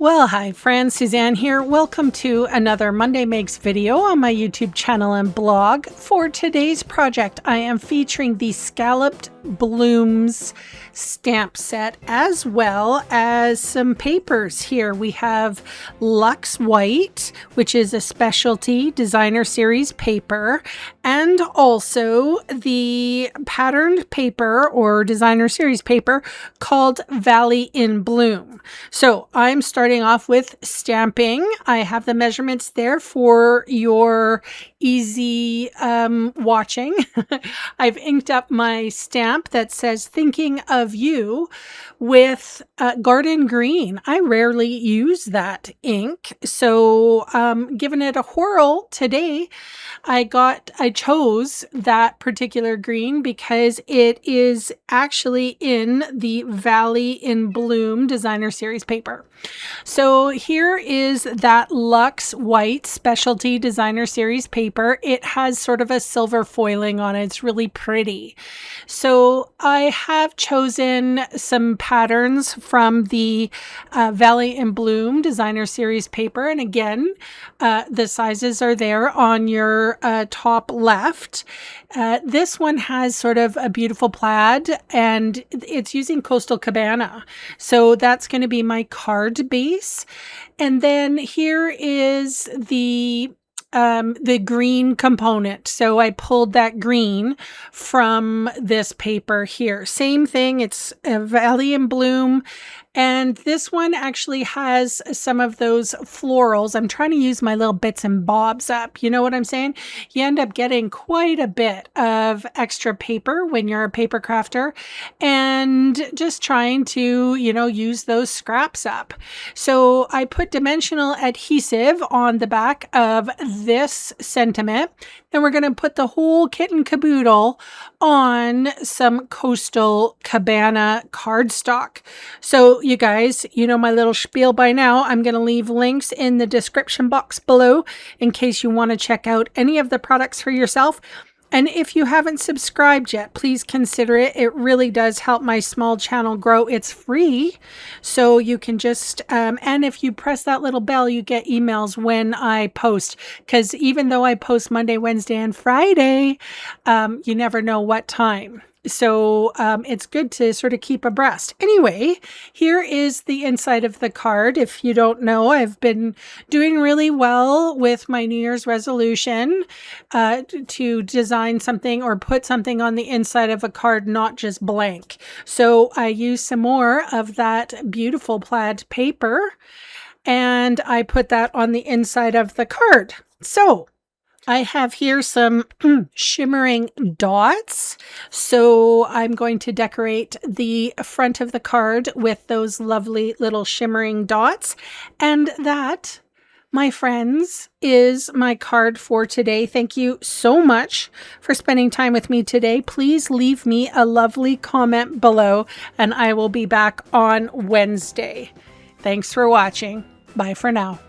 Well, hi friends, Suzanne here. Welcome to another Monday Makes video on my YouTube channel and blog. For today's project, I am featuring the Scalloped Blooms stamp set as well as some papers here. We have Luxe White, which is a specialty designer series paper, and also the patterned paper or designer series paper called Valley in Bloom. So I'm starting off with stamping. I have the measurements there for your easy watching. I've inked up my stamp that says thinking of you with garden green. I rarely use that ink, so giving it a whirl today. I chose that particular green because it is actually in the Valley in Bloom designer series paper. So here is that Luxe White specialty designer series paper. It has sort of a silver foiling on it. It's really pretty. So I have chosen some patterns from the Valley in Bloom designer series paper. And again, the sizes are there on your top left. This one has sort of a beautiful plaid and it's using Coastal Cabana. So that's going to be my card base. And then here is the green component. So I pulled that green from this paper here. Same thing. It's a Valley in Bloom. And this one actually has some of those florals. I'm trying to use my little bits and bobs up. You know what I'm saying? You end up getting quite a bit of extra paper when you're a paper crafter and just trying to, use those scraps up. So I put dimensional adhesive on the back of this sentiment. Then we're going to put the whole kit and caboodle on some Coastal Cabana cardstock. So you guys, you know my little spiel by now. I'm going to leave links in the description box below in case you want to check out any of the products for yourself. And if you haven't subscribed yet, please consider it. It really does help my small channel grow. It's free. So you can just, and if you press that little bell, you get emails when I post. Because even though I post Monday, Wednesday, and Friday, you never know what time. So it's good to sort of keep abreast. Anyway, here is the inside of the card. If you don't know, I've been doing really well with my New Year's resolution to design something or put something on the inside of a card, not just blank. So I used some more of that beautiful plaid paper and I put that on the inside of the card. So I have here some shimmering dots. So I'm going to decorate the front of the card with those lovely little shimmering dots. And that, my friends, is my card for today. Thank you so much for spending time with me today. Please leave me a lovely comment below and I will be back on Wednesday. Thanks for watching. Bye for now.